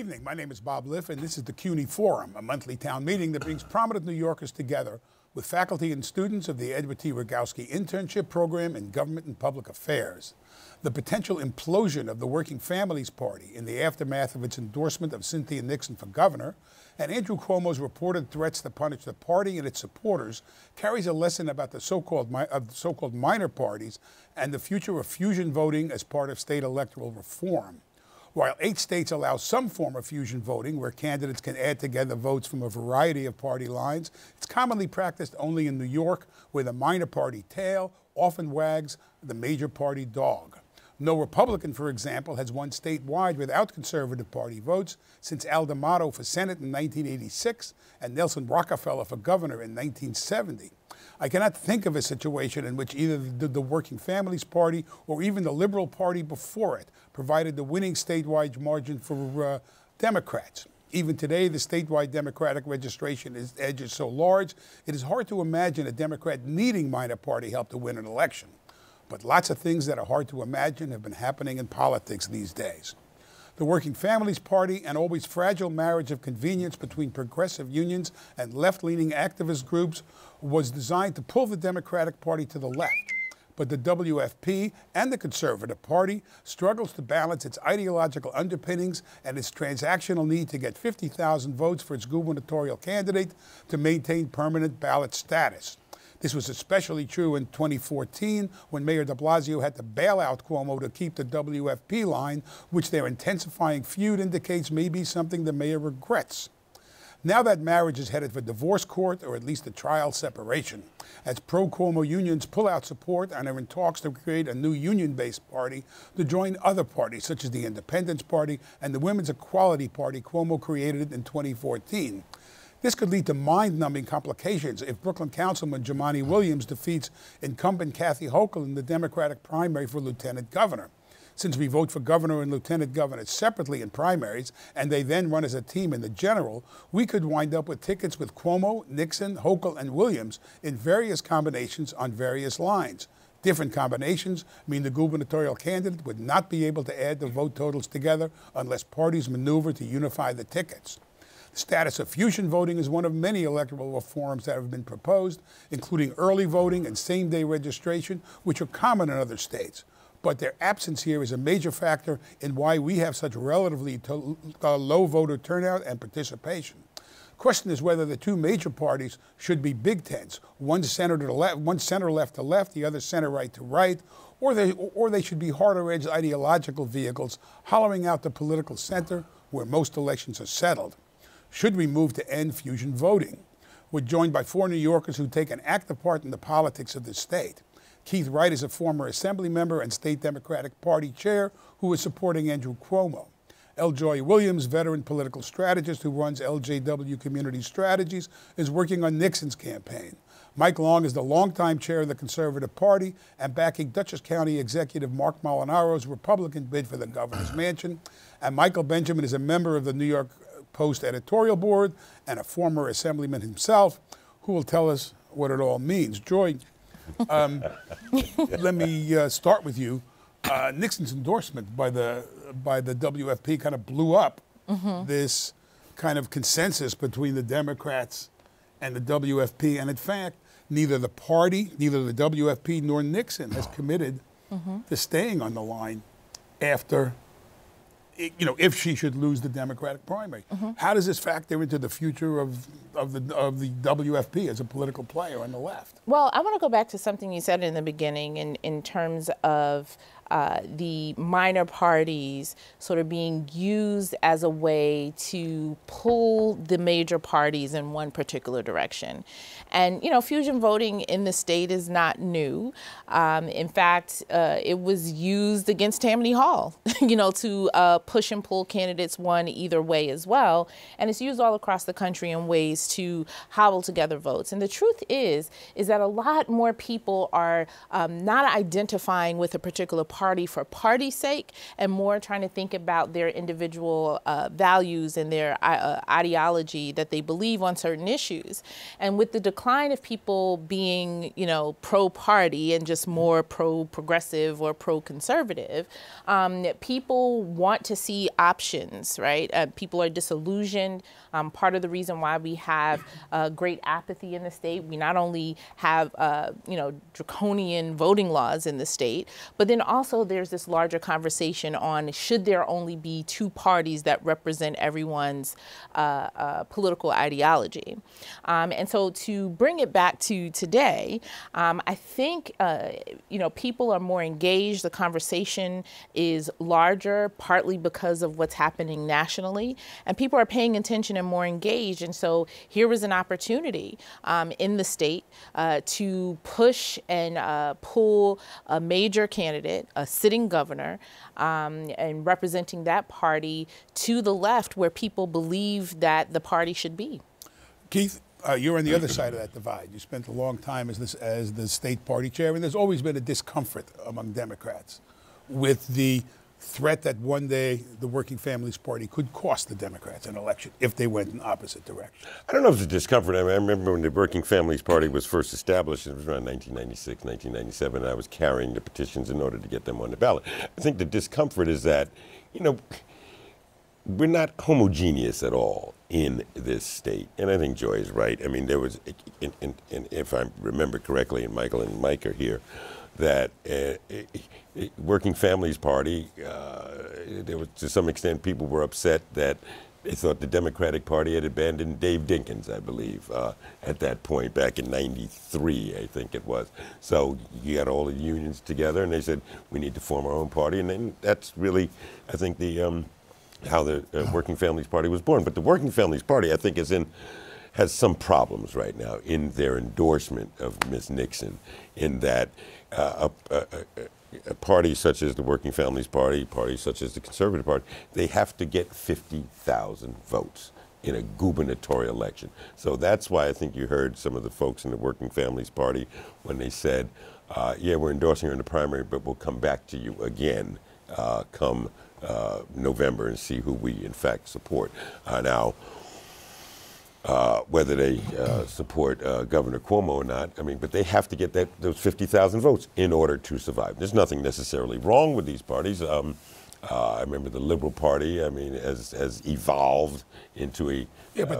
evening. My name is Bob Liff, and this is the CUNY Forum, a monthly town meeting that brings prominent New Yorkers together with faculty and students of the Edward T. Rogowsky Internship Program in Government and Public Affairs. The potential implosion of the Working Families Party in the aftermath of its endorsement of Cynthia Nixon for governor, and Andrew Cuomo's reported threats to punish the party and its supporters carries a lesson about the so-called minor parties and the future of fusion voting as part of state electoral reform. While 8 states allow some form of fusion voting, where candidates can add together votes from a variety of party lines, it's commonly practiced only in New York, where the minor party tail often wags the major party dog. No Republican, for example, has won statewide without conservative party votes since Al D'Amato for Senate in 1986 and Nelson Rockefeller for governor in 1970. I cannot think of a situation in which either the Working Families Party or even the Liberal Party before it provided the winning statewide margin for Democrats. Even today, the statewide Democratic registration edge is so large, it is hard to imagine a Democrat needing minor party help to win an election. But lots of things that are hard to imagine have been happening in politics these days. The Working Families Party, an always fragile marriage of convenience between progressive unions and left-leaning activist groups, was designed to pull the Democratic Party to the left. But the WFP and the Conservative Party struggles to balance its ideological underpinnings and its transactional need to get 50,000 votes for its gubernatorial candidate to maintain permanent ballot status. This was especially true in 2014 when Mayor de Blasio had to bail out Cuomo to keep the WFP line, which their intensifying feud indicates may be something the mayor regrets. Now that marriage is headed for divorce court, or at least a trial separation, as pro-Cuomo unions pull out support and are in talks to create a new union-based party to join other parties, such as the Independence Party and the Women's Equality Party Cuomo created in 2014. This could lead to mind-numbing complications if Brooklyn Councilman Jumaane Williams defeats incumbent Kathy Hochul in the Democratic primary for lieutenant governor. Since we vote for governor and lieutenant governor separately in primaries, and they then run as a team in the general, we could wind up with tickets with Cuomo, Nixon, Hochul, and Williams in various combinations on various lines. Different combinations mean the gubernatorial candidate would not be able to add the vote totals together unless parties maneuver to unify the tickets. The status of fusion voting is one of many electoral reforms that have been proposed, including early voting and same-day registration, which are common in other states. But their absence here is a major factor in why we have such relatively low voter turnout and participation. The question is whether the two major parties should be big tents, one center left to left, the other center right to right, or they should be harder-edged ideological vehicles hollowing out the political center where most elections are settled. Should we move to end fusion voting? We're joined by 4 New Yorkers who take an active part in the politics of the state. Keith Wright is a former Assembly member and State Democratic Party chair who is supporting Andrew Cuomo. L. Joy Williams, veteran political strategist who runs LJW Community Strategies, is working on Nixon's campaign. Mike Long is the longtime chair of the Conservative Party and backing Dutchess County Executive Mark Molinaro's Republican bid for the governor's mansion. And Michael Benjamin is a member of the New York Post editorial board and a former assemblyman himself, who will tell us what it all means. Joy, let me start with you. Nixon's endorsement by the WFP kind of blew up this kind of consensus between the Democrats and the WFP, and in fact, neither the party, neither the WFP nor Nixon has committed to staying on the line after, if she should lose the Democratic primary. How does this factor into the future of the WFP as a political player on the left? Well, I want to go back to something you said in the beginning in terms of the minor parties sort of being used as a way to pull the major parties in one particular direction. And, fusion voting in the state is not new. In fact, it was used against Tammany Hall, to push and pull candidates one either way as well. And it's used all across the country in ways to hobble together votes. And the truth is that a lot more people are not identifying with a particular party party for party's sake and more trying to think about their individual values and their ideology that they believe on certain issues. And with the decline of people being, you know, pro-party and just more pro-progressive or pro-conservative, people want to see options, right? People are disillusioned. Part of the reason why we have great apathy in the state, we not only have, you know, draconian voting laws in the state, but then also there's this larger conversation on should there only be two parties that represent everyone's political ideology. And so to bring it back to today, I think, you know, people are more engaged. The conversation is larger, partly because of what's happening nationally, and people are paying attention and more engaged. And so here was an opportunity in the state to push and pull a major candidate, a sitting governor, and representing that party to the left where people believe that the party should be. Keith, you're on the other side of that divide. You spent a long time as the state party chair, and there's always been a discomfort among Democrats with the threat that one day the Working Families Party could cost the Democrats an election if they went in opposite direction. I don't know if it's a discomfort. I mean, I remember when the Working Families Party was first established, it was around 1996, 1997, and I was carrying the petitions in order to get them on the ballot. I think the discomfort is that, you know, we're not homogeneous at all in this state. And I think Joy is right. I mean, there was, and if I remember correctly, and Michael and Mike are here, that Working Families Party, there was, to some extent, people were upset that they thought the Democratic Party had abandoned Dave Dinkins, I believe, at that point, back in '93, I think it was. So you had all the unions together, and they said, we need to form our own party. And then that's really, I think, the how the Working Families Party was born. But the Working Families Party, I think, has some problems right now in their endorsement of Ms. Nixon, in that a party such as the Working Families Party, parties such as the Conservative Party, they have to get 50,000 votes in a gubernatorial election. So that's why I think you heard some of the folks in the Working Families Party when they said, yeah, we're endorsing her in the primary, but we'll come back to you again come November and see who we in fact support. Now, whether they support Governor Cuomo or not, I mean, but they have to get those 50,000 votes in order to survive. There's nothing necessarily wrong with these parties. I remember the Liberal Party, I mean, has evolved into a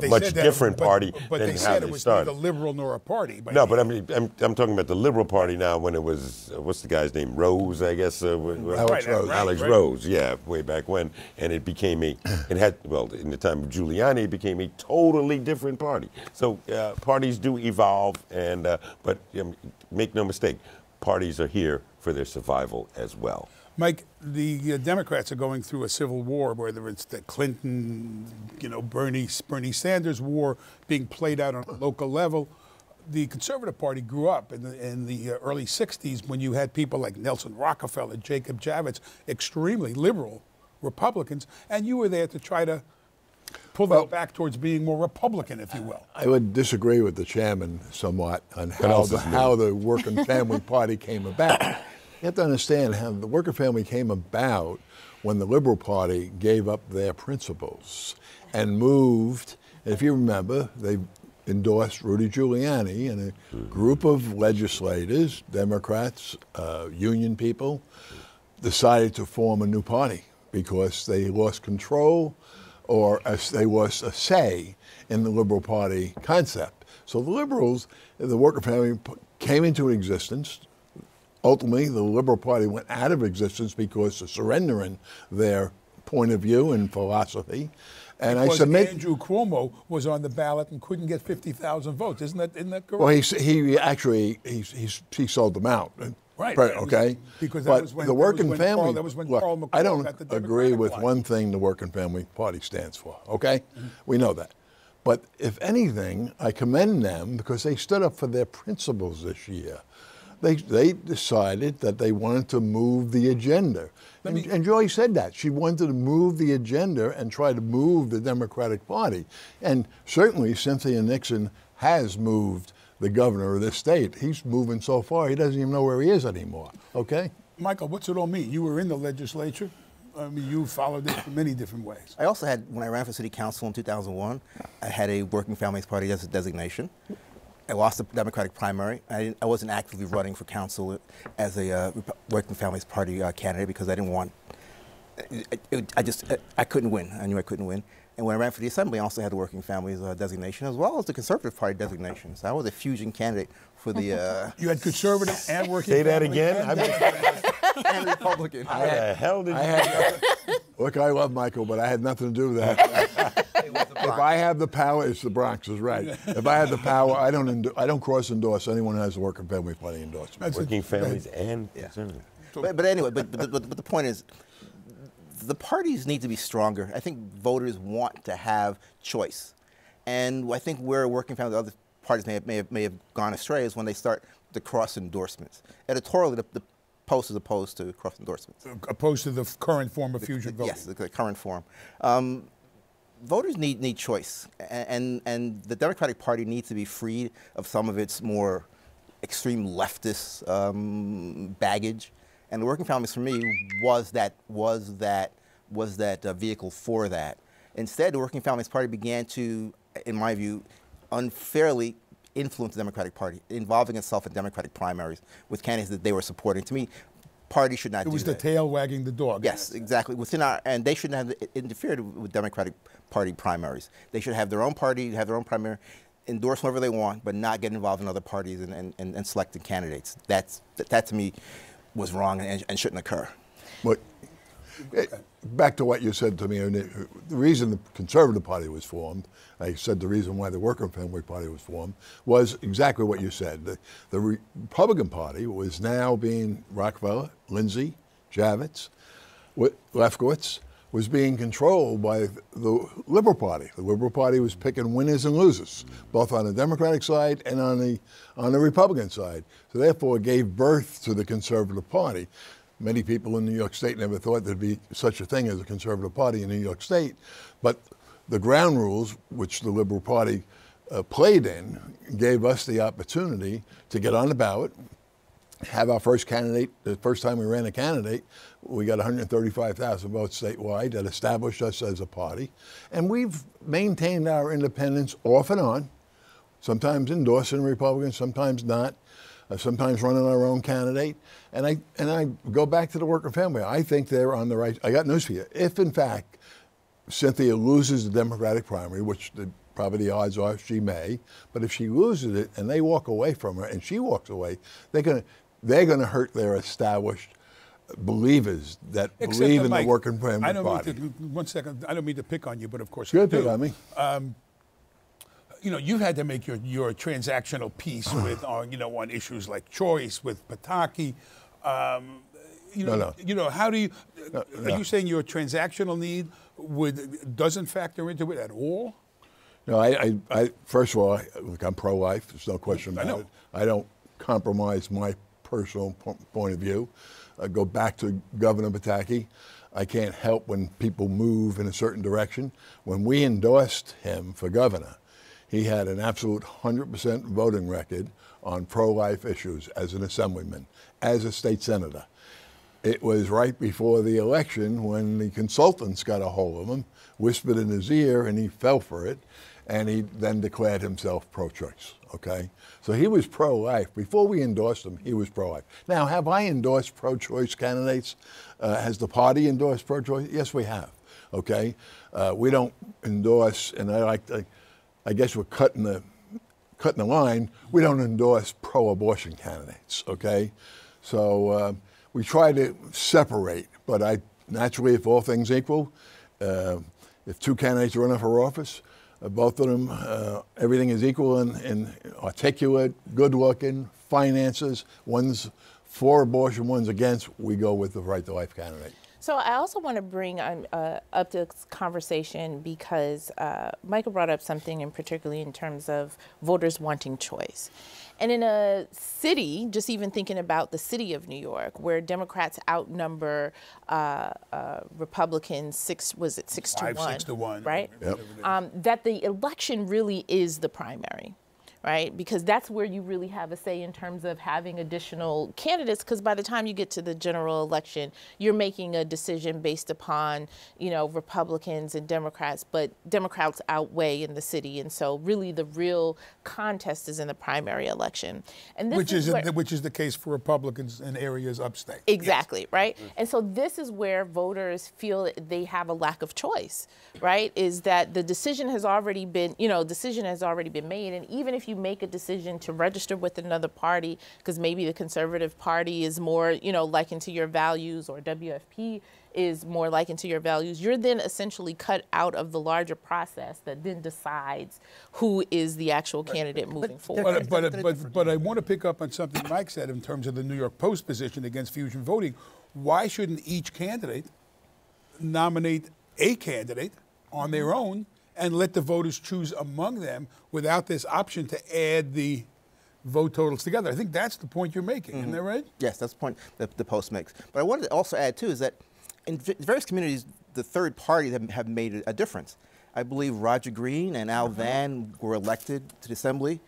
much different party than how they started. But they said it was neither liberal nor a party. No, but I mean, I'm talking about the Liberal Party now when it was, what's the guy's name, Rose, I guess? Alex Rose, yeah, way back when. And it became in the time of Giuliani, it became a totally different party. So parties do evolve, but make no mistake, parties are here for their survival as well. Mike, the Democrats are going through a civil war, whether it's the Clinton, Bernie Sanders war being played out on a local level. The Conservative Party grew up in the early 60s when you had people like Nelson Rockefeller, Jacob Javits, extremely liberal Republicans, and you were there to try to pull them back towards being more Republican, if you will. I would disagree with the chairman somewhat on how the Working Family Party came about. You have to understand how the Working Family came about when the Liberal Party gave up their principles and moved. If you remember, they endorsed Rudy Giuliani, and a group of legislators, Democrats, union people, decided to form a new party because they lost control or they lost a say in the Liberal Party concept. So the Liberals, the Working Family came into existence. Ultimately, the Liberal Party went out of existence because of surrendering their point of view and philosophy. And because I submit Andrew Cuomo was on the ballot and couldn't get 50,000 votes. Isn't that correct? Well, he actually sold them out. Right. Okay. Because but the Working Family. Look, I don't agree with one thing the Working Family Party stands for. Okay, we know that. But if anything, I commend them because they stood up for their principles this year. They decided that they wanted to move the agenda. And Joy said that. She wanted to move the agenda and try to move the Democratic Party. And certainly Cynthia Nixon has moved the governor of this state. He's moving so far, he doesn't even know where he is anymore, okay? Michael, what's it all mean? You were in the legislature. I mean, you followed it in many different ways. I also had, when I ran for city council in 2001, I had a Working Families Party designation. I lost the Democratic primary. I wasn't actively running for council as a Working Families Party candidate because I didn't want, I couldn't win. I knew I couldn't win. And when I ran for the Assembly, I also had the Working Families designation as well as the Conservative Party designation. So I was a fusion candidate for the... You had Conservative and Working Say that Family again? and Republican. How the hell did you... Look, I love Michael, but I had nothing to do with that. If I have the power, it's the Bronx is right. If I had the power, I don't cross-endorse anyone who has a Working Family Party endorsement. Working Families and Conservative. But anyway, but the point is, the parties need to be stronger. I think voters want to have choice. And I think where Working Families, other parties may have gone astray is when they start the cross endorsements. Editorially, the Post is opposed to cross endorsements. Opposed to the current form of fusion voting. Yes, the current form. Voters need choice. And the Democratic Party needs to be freed of some of its more extreme leftist baggage. And the Working Families, for me, was that vehicle for that. Instead, the Working Families Party began to, in my view, unfairly influence the Democratic Party, involving itself in Democratic primaries with candidates that they were supporting. To me, parties should not do that. It was the tail wagging the dog. Yes, exactly. And they shouldn't have interfered with Democratic Party primaries. They should have their own party, have their own primary, endorse whoever they want, but not get involved in other parties and selecting candidates. That to me was wrong and shouldn't occur. But back to what you said to me, the reason the Conservative Party was formed, I said the reason why the Working Family Party was formed, was exactly what you said. The Republican Party was now being Rockefeller, Lindsay, Javits, Lefkowitz, was being controlled by the Liberal Party. The Liberal Party was picking winners and losers, both on the Democratic side and on the Republican side. So therefore, it gave birth to the Conservative Party. Many people in New York State never thought there'd be such a thing as a Conservative Party in New York State. But the ground rules, which the Liberal Party played in, gave us the opportunity to get on the ballot, have our first candidate. The first time we ran a candidate, we got 135,000 votes statewide. That established us as a party. And we've maintained our independence off and on, sometimes endorsing Republicans, sometimes not, sometimes running our own candidate. And I go back to the Working Family. I think they're on the right. I got news for you. If, in fact, Cynthia loses the Democratic primary, which probably the odds are she may, but if she loses it and they walk away from her and she walks away, they're going to hurt their established believers that believe in the Working Family Party. One second, I don't mean to pick on you, but of course you pick on me. You know, you've had to make your transactional piece with, on issues like choice with Pataki. No. How do you? Are you saying your transactional need doesn't factor into it at all? No, I first of all, look, I'm pro-life. There's no question about it. I don't compromise my personal point of view. I go back to Governor Pataki. I can't help when people move in a certain direction. When we endorsed him for governor, he had an absolute 100% voting record on pro-life issues as an assemblyman, as a state senator. It was right before the election when the consultants got a hold of him, whispered in his ear, and he fell for it, and he then declared himself pro-choice, okay? So he was pro-life. Before we endorsed him, he was pro-life. Now, have I endorsed pro-choice candidates? Has the party endorsed pro-choice? Yes, we have, okay? We don't endorse, and I guess we're cutting the line. We don't endorse pro-abortion candidates, okay? So we try to separate, but naturally, if all things equal, if two candidates are running for office, both of them, everything is equal in articulate, good-looking, finances. One's for abortion, one's against. We go with the right to life candidate. So I also want to bring up this conversation because Michael brought up something, and particularly in terms of voters wanting choice. And in a city, just even thinking about the city of New York, where Democrats outnumber Republicans 6 to 1, 6 to 1, right? Yep. That the election really is the primary, right? Because that's where you really have a say in terms of having additional candidates, because by the time you get to the general election, you're making a decision based upon, you know, Republicans and Democrats, but Democrats outweigh in the city. And so really the real contest is in the primary election. And this which is the case for Republicans in areas upstate. Exactly, yes. Right? And so this is where voters feel they have a lack of choice, right? Is that the decision has already been, you know, made. And even if you make a decision to register with another party, because maybe the Conservative Party is more, you know, likened to your values, or WFP is more likened to your values, you're then essentially cut out of the larger process that then decides who is the actual candidate moving forward. But I want to pick up on something Mike said in terms of the New York Post position against fusion voting. Why shouldn't each candidate nominate a candidate on their own and let the voters choose among them without this option to add the vote totals together? I think that's the point you're making, isn't that right? Yes, that's the point that the Post makes. But I wanted to also add, too, is that in various communities, the third parties have made a difference. I believe Roger Green and Al Vann were elected to the Assembly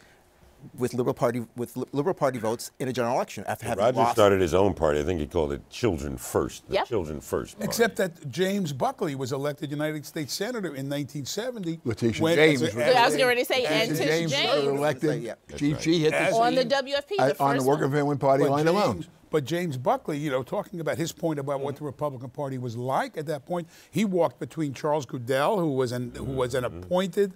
with Liberal Party votes in a general election after having Roger lost. started his own party. I think he called it Children First. The Children First Party. Except that James Buckley was elected United States Senator in 1970. Letitia James. I was getting ready to say, and James James elected. She hit the on the WFP, on the Working Family Party line alone. But James Buckley, you know, talking about his point about what the Republican Party was like at that point, he walked between Charles Goodell, who was an appointed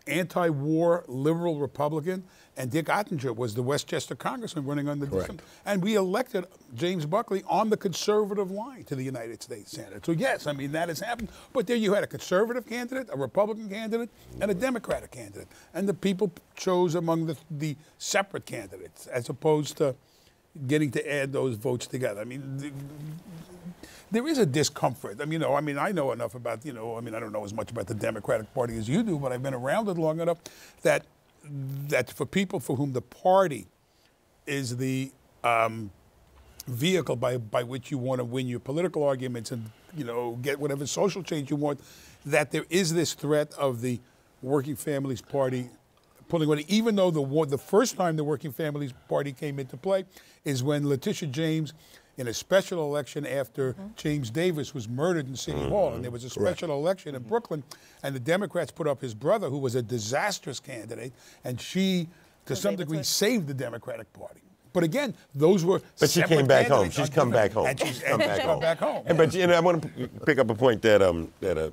anti-war liberal Republican, and Dick Ottinger was the Westchester congressman running on the district. And we elected James Buckley on the conservative line to the United States Senate. So yes, I mean, that has happened. But there you had a conservative candidate, a Republican candidate, and a Democratic candidate. And the people chose among the separate candidates as opposed to getting to add those votes together. I mean, there is a discomfort. I mean, I know enough about, I don't know as much about the Democratic Party as you do, but I've been around it long enough that for people for whom the party is the vehicle by which you want to win your political arguments and, get whatever social change you want, that there is this threat of the Working Families Party pulling away. Even though the first time the Working Families Party came into play is when Letitia James, in a special election after James Davis was murdered in City Hall, and there was a special election in Brooklyn, and the Democrats put up his brother, who was a disastrous candidate, and she, to some degree, saved the Democratic Party. But again, those were But she came back home. She's come back home. And she's come back home. But I want to pick up a point that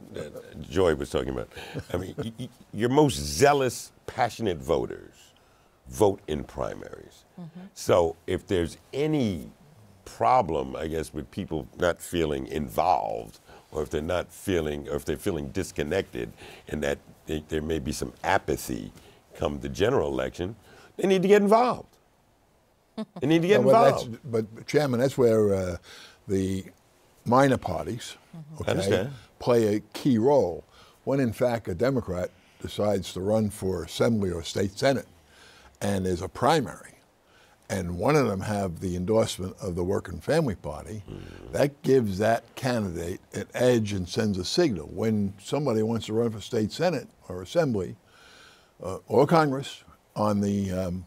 Joy was talking about. I mean, your most zealous, passionate voters vote in primaries. So if there's any problem, I guess, with people not feeling involved, or if they're feeling disconnected, and that there may be some apathy come the general election, they need to get involved. They need to get involved. But Chairman, that's where the minor parties play a key role. When in fact a Democrat decides to run for Assembly or State Senate, and there's a primary, and one of them have the endorsement of the Working Family Party, that gives that candidate an edge and sends a signal. When somebody wants to run for State Senate or Assembly or Congress on the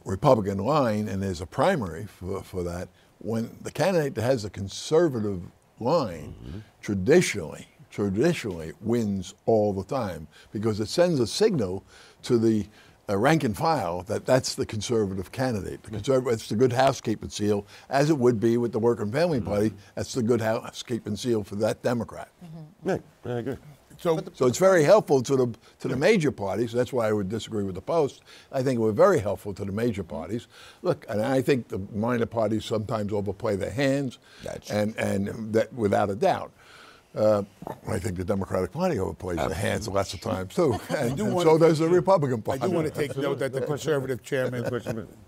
Republican line, and there's a primary for that, when the candidate that has a conservative line traditionally wins all the time, because it sends a signal to the rank and file that that's the conservative candidate. It's the good housekeeping seal, as it would be with the Working Family Party. That's the good housekeeping seal for that Democrat. Right, I agree. So it's very helpful to the major parties. That's why I would disagree with the Post. I think it was very helpful to the major parties. Look, and I think the minor parties sometimes overplay their hands, and that without a doubt. I think the Democratic Party overplays their hands lots of times too, and so does the Republican Party. I do want to take note that the conservative chairman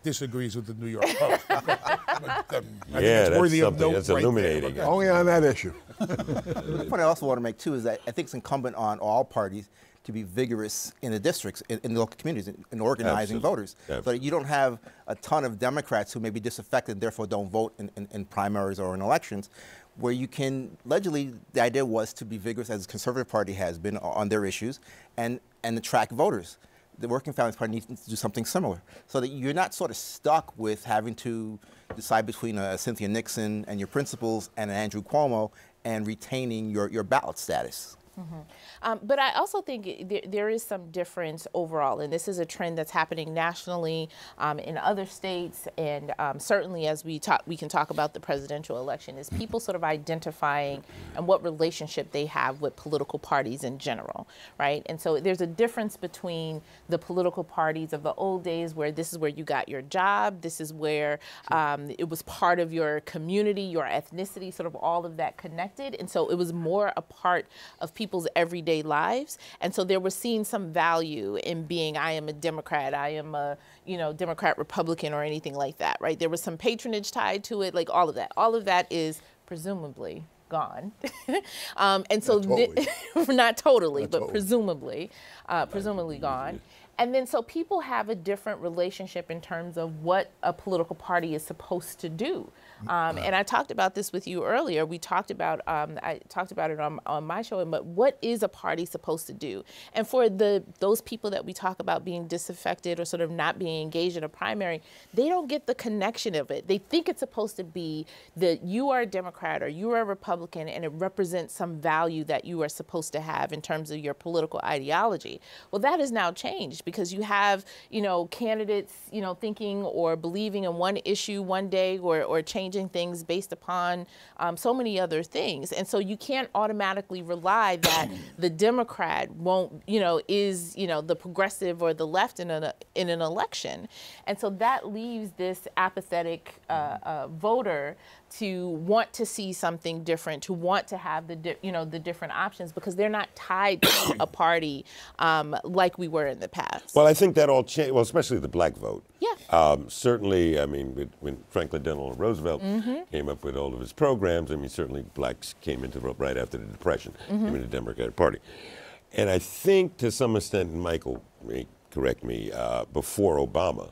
disagrees with the New York Post. I think it's worthy of note. That's illuminating. Only on that issue. The point I also want to make too is that I think it's incumbent on all parties to be vigorous in the districts, in the local communities, in organizing voters. So that you don't have a ton of Democrats who may be disaffected and therefore don't vote in primaries or in elections, where you can, allegedly, the idea was to be vigorous, as the Conservative Party has been on their issues, and attract voters. the Working Families Party needs to do something similar, so that you're not sort of stuck with having to decide between a Cynthia Nixon and your principles and an Andrew Cuomo and retaining your ballot status. But I also think there is some difference overall, and this is a trend that's happening nationally in other states, and certainly as we can talk about the presidential election, is people sort of identifying and what relationship they have with political parties in general, right? And so there's a difference between the political parties of the old days, where this is where you got your job, this is where it was part of your community, your ethnicity, sort of all of that connected, and so it was more a part of people's everyday lives. And so there was seen some value in being, I am a Democrat, I am a, Democrat, Republican, or anything like that, right? There was some patronage tied to it, like all of that. All of that is presumably gone. And so not totally, but presumably gone. And then so people have a different relationship in terms of what a political party is supposed to do. And I talked about this with you earlier. We talked about, I talked about it on my show, but what is a party supposed to do? And for those people that we talk about being disaffected or sort of not being engaged in a primary, they don't get the connection of it. They think it's supposed to be that you are a Democrat or you are a Republican and it represents some value that you are supposed to have in terms of your political ideology. Well, that has now changed because you have, candidates, thinking or believing in one issue one day or changing things based upon so many other things. And so you can't automatically rely that the Democrat won't, is, the progressive or the left in an election. And so that leaves this apathetic voter to want to see something different, to want to have the different options, because they're not tied to a party like we were in the past. Well, I think that all changed, well, especially the black vote. Yeah. Certainly, I mean, when Franklin Delano Roosevelt came up with all of his programs, I mean, certainly blacks came into right after the Depression, came into the Democratic Party. And I think to some extent, and Michael may correct me, before Obama,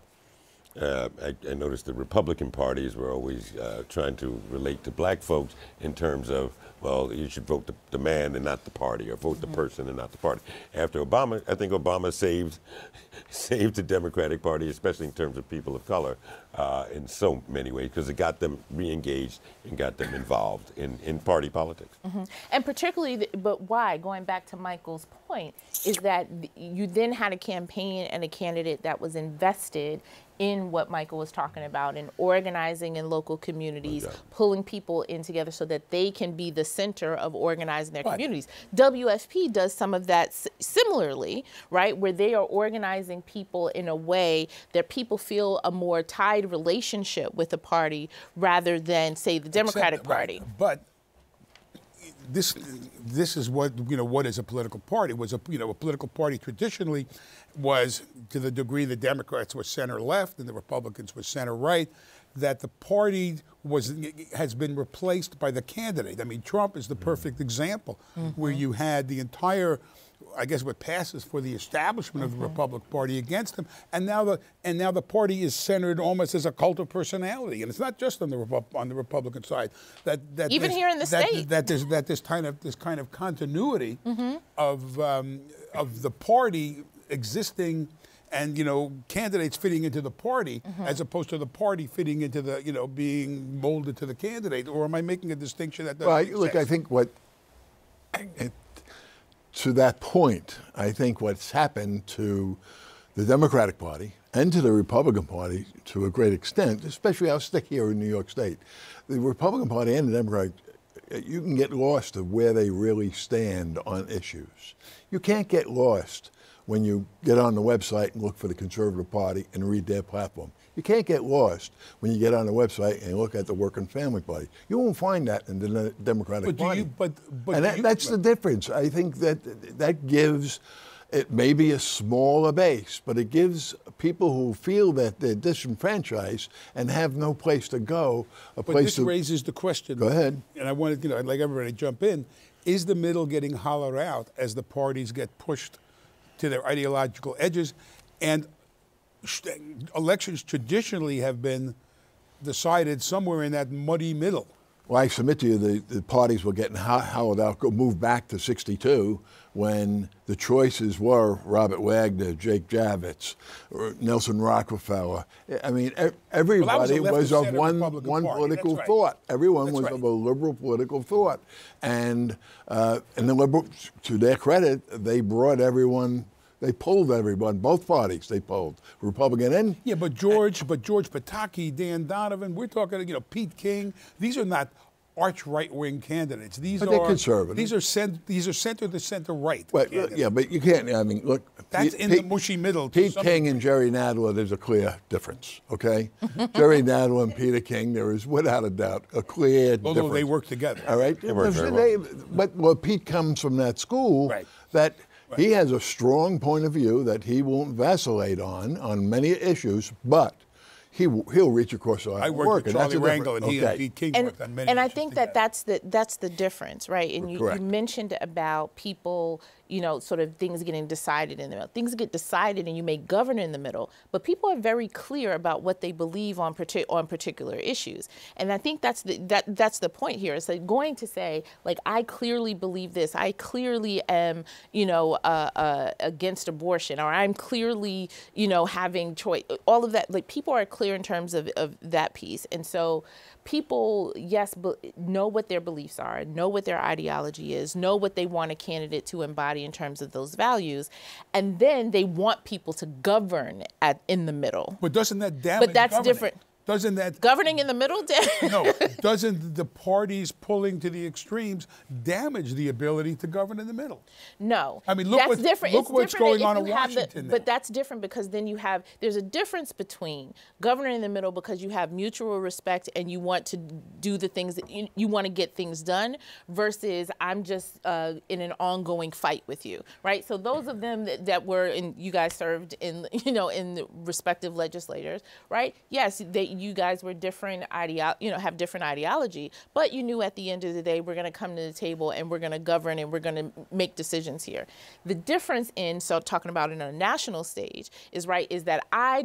I noticed the Republican parties were always trying to relate to black folks in terms of, well, you should vote the man and not the party, or vote the person and not the party. After Obama, I think Obama saved the Democratic Party, especially in terms of people of color, in so many ways, because it got them re-engaged and got them involved in party politics. And particularly, but why, going back to Michael's point, is that you then had a campaign and a candidate that was invested in what Michael was talking about, in organizing in local communities, pulling people in together so that they can be the center of organizing their communities. WFP does some of that similarly, right, where they are organizing people in a way that people feel a more tied relationship with the party rather than, say, the Democratic Party. But this is what, what is a political party? Was a political party traditionally was, to the degree the Democrats were center left and the Republicans were center right, that the party has been replaced by the candidate. I mean, Trump is the perfect example, where you had the entire, I guess, what passes for the establishment of the Republican Party against him, and now the party is centered almost as a cult of personality, and it's not just on the Republican side. That even here in the state, that there's kind of continuity of the party existing, and candidates fitting into the party, as opposed to the party fitting into the being molded to the candidate. Or am I making a distinction that doesn't make sense? Look, I think to that point, I think what's happened to the Democratic Party and to the Republican Party to a great extent, especially I'll stick here in New York State, the Republican Party and the Democratic, you can get lost of where they really stand on issues. You can't get lost when you get on the website and look for the Conservative Party and read their platform. You can't get lost when you get on the website and look at the Working Family Party. You won't find that in the Democratic Party. That's the difference. I think that gives it maybe a smaller base, but it gives people who feel that they're disenfranchised and have no place to go a place this raises the question. Go ahead. And I wanted, I'd like everybody to jump in. Is the middle getting hollowed out as the parties get pushed to their ideological edges? And elections traditionally have been decided somewhere in that muddy middle, Well, I submit to you the parties were getting hollowed out, moved back to 62 when the choices were Robert Wagner, Jake Javits, Nelson Rockefeller. I mean, everybody was of one political thought. Everyone was of a liberal political thought. And the liberals, to their credit, they brought everyone. They polled everyone, both parties. They polled Republican and but George Pataki, Dan Donovan. We're talking, Pete King. These are not arch right-wing candidates. These are conservative. These are center to center right. But you can't. I mean, look. That's the mushy middle. Pete King and Jerry Nadler, there's a clear difference. Okay, Jerry Nadler and Peter King, there is without a doubt a clear difference. Although they work together. All right, they work very well. But Pete comes from that school that. He has a strong point of view that he won't vacillate on many issues, but he'll reach across the line. I worked with Charlie Rangel, and he and Pete King worked on many issues. And I think that's the difference, right? And you mentioned about people, sort of things getting decided in the middle. Things get decided, and you may govern in the middle, but people are very clear about what they believe on particular issues. And I think that's the point here. It's like going to say, like, I clearly believe this. I clearly am, against abortion, or I'm clearly, having choice. All of that, like, people are clear in terms of that piece. And so people, yes, know what their beliefs are, know what their ideology is, know what they want a candidate to embody in terms of those values, and then they want people to govern in the middle. But doesn't that damage? But that's governing? different. Doesn't that governing in the middle? No. Doesn't the parties pulling to the extremes damage the ability to govern in the middle? No. I mean, look what's going on in Washington. But that's different because then there's a difference between governing in the middle because you have mutual respect and you want to do the things that you want to get things done versus I'm just in an ongoing fight with you, right? So those of them that were you guys served in the respective legislators, right? Yes, you guys were different have different ideology, but you knew at the end of the day we're going to come to the table and we're going to govern and we're going to make decisions here. The difference talking about it on a national stage is that I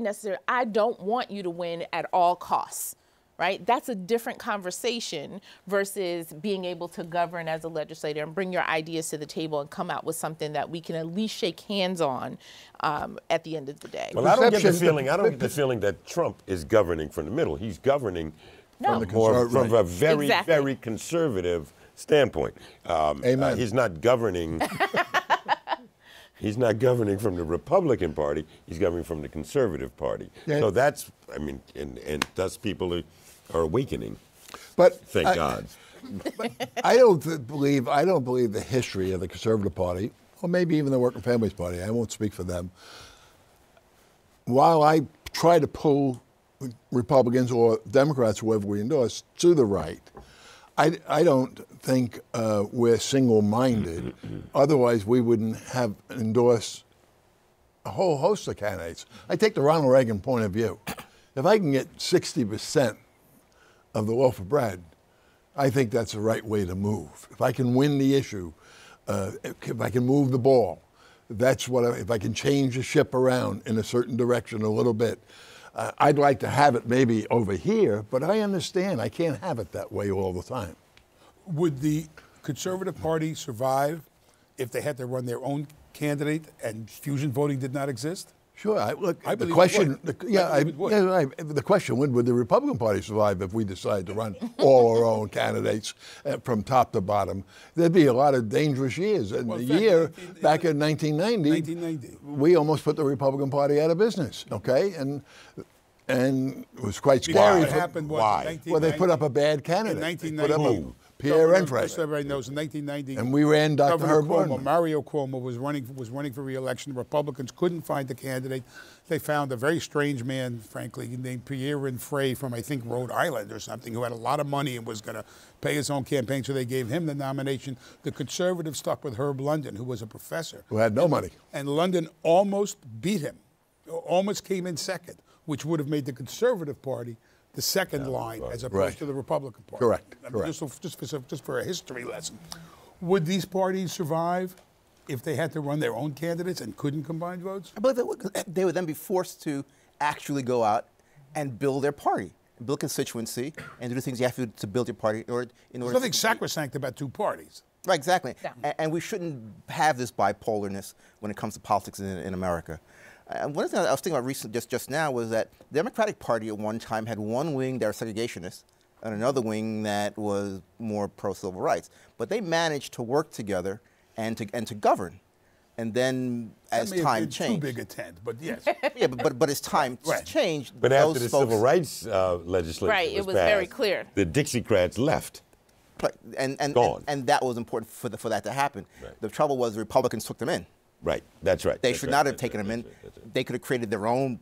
don't want you to win at all costs. Right? That's a different conversation versus being able to govern as a legislator and bring your ideas to the table and come out with something that we can at least shake hands on at the end of the day. Well, I don't get the feeling that Trump is governing from the middle. He's governing from a very, very conservative standpoint. Amen. He's not governing. He's not governing from the Republican Party. He's governing from the Conservative Party. Yeah. So that's, and thus people are awakening. But thank God. But I don't believe the history of the Conservative Party, or maybe even the Working Families Party. I won't speak for them. While I try to pull Republicans or Democrats, whoever we endorse, to the right, I don't think we're single-minded. Otherwise, we wouldn't have endorsed a whole host of candidates. I take the Ronald Reagan point of view. If I can get 60% of the loaf of bread, I think that's the right way to move. If I can win the issue, if I can move the ball, that's what. If I can change the ship around in a certain direction a little bit, I'd like to have it maybe over here, but I understand I can't have it that way all the time. Would the Conservative Party survive if they had to run their own candidate and fusion voting did not exist? Sure. The question would the Republican Party survive if we decide to run all our own candidates from top to bottom? There'd be a lot of dangerous years. And back in 1990, we almost put the Republican Party out of business. Okay, and it was quite scary. What happened was Why? Well, they put up a bad candidate. In 1990. Pierre Renfrey. Just so everybody knows, in 1990, and we ran Dr. Herb Cuomo. Mario Cuomo was running for re-election. The Republicans couldn't find a candidate. They found a very strange man, frankly, named Pierre Renfrey from, I think, Rhode Island or something, who had a lot of money and was going to pay his own campaign, so they gave him the nomination. The Conservatives stuck with Herb London, who was a professor. Who had no money. And London almost beat him, almost came in second, which would have made the Conservative Party the second line as opposed to the Republican Party. Correct. Just for a history lesson. Would these parties survive if they had to run their own candidates and couldn't combine votes? I believe they would then be forced to actually go out and build their party. build constituency, and do the things you have to build your party in order. There's nothing sacrosanct about two parties. Right, exactly. Yeah. And we shouldn't have this bipolarness when it comes to politics in America. And one thing I was thinking about recently, just now, was that the Democratic Party at one time had one wing that was segregationist and another wing that was more pro-civil rights. But they managed to work together and to govern. And then, as time changed, too big a tent, but yes. Yeah, but as time changed, but after the civil rights legislation it was passed, very clear. The Dixiecrats left. And that was important for that to happen. Right. The trouble was the Republicans took them in. Right. That's right. They should not have taken them in. They could have created their own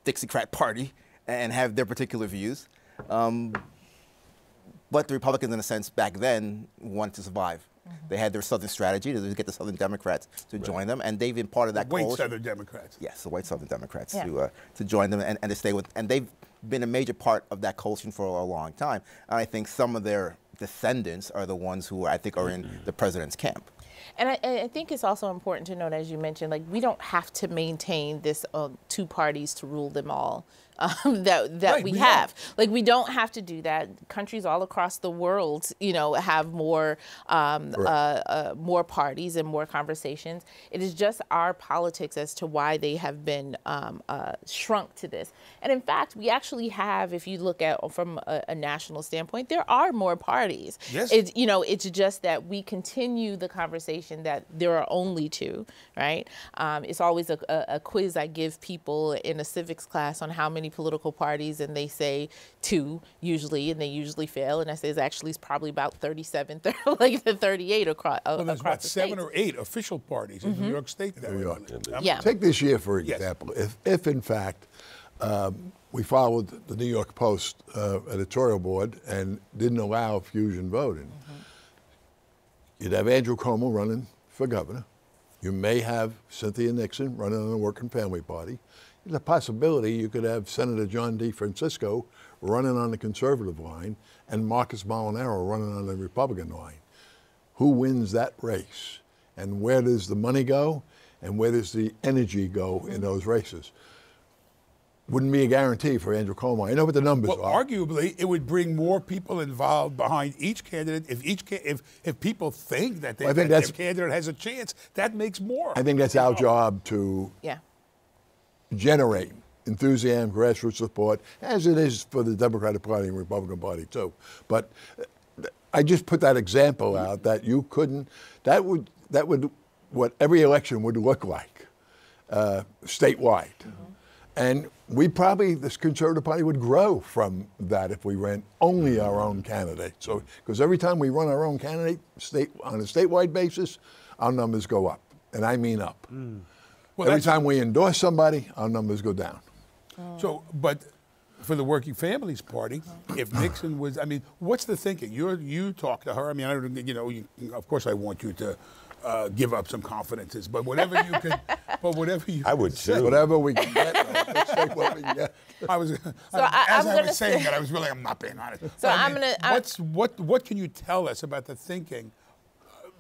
Dixiecrat party and have their particular views. But the Republicans, in a sense, back then wanted to survive. They had their Southern strategy to get the Southern Democrats to join them, and they've been part of that coalition. White Southern Democrats. Yes, the white Southern Democrats to join them and to stay with. And they've been a major part of that coalition for a long time. And I think some of their descendants are the ones who I think are in the president's camp. And I think it's also important to note, as you mentioned, like, we don't have to maintain this two parties to rule them all that we have. Like, we don't have to do that. Countries all across the world, you know, have more more parties and more conversations. It is just our politics as to why they have been shrunk to this. And in fact, we actually have, if you look at from a national standpoint, there are more parties. Yes. It's, you know, it's just that we continue the conversation that there are only two, right? It's always a quiz I give people in a civics class on how many political parties, and they say two usually, and they usually fail. And I say it's probably about 37, like the 38 across. Well, there's across about the 7 states. or 8 official parties in New York State. Yeah. Take this year, for example. If in fact, we followed the New York Post editorial board and didn't allow fusion voting, you'd have Andrew Cuomo running for governor. You may have Cynthia Nixon running on the Working Family Party. There's a possibility you could have Senator John D. Francisco running on the conservative line and Marcus Molinaro running on the Republican line. Who wins that race? And where does the money go? And where does the energy go in those races? Wouldn't be a guarantee for Andrew Cuomo. I know what the numbers are. Arguably, it would bring more people involved behind each candidate. If people think that their candidate has a chance, that makes more. I think that's our job to generate enthusiasm, grassroots support, as it is for the Democratic Party and Republican Party too. But I just put that example out that you couldn't. That would what every election would look like statewide. And this Conservative Party would grow from that if we ran only our own candidate. So, because every time we run our own candidate on a statewide basis, our numbers go up, and I mean up. Well, every time we endorse somebody, our numbers go down. So, but for the Working Families Party, if Nixon was, I mean, what's the thinking? You talk to her. I mean, I don't, you know, of course, I want you to give up some confidences, but whatever you could, I would too. Whatever we can get. Let's take what we can get. I was saying that, I'm not being honest. So what can you tell us about the thinking?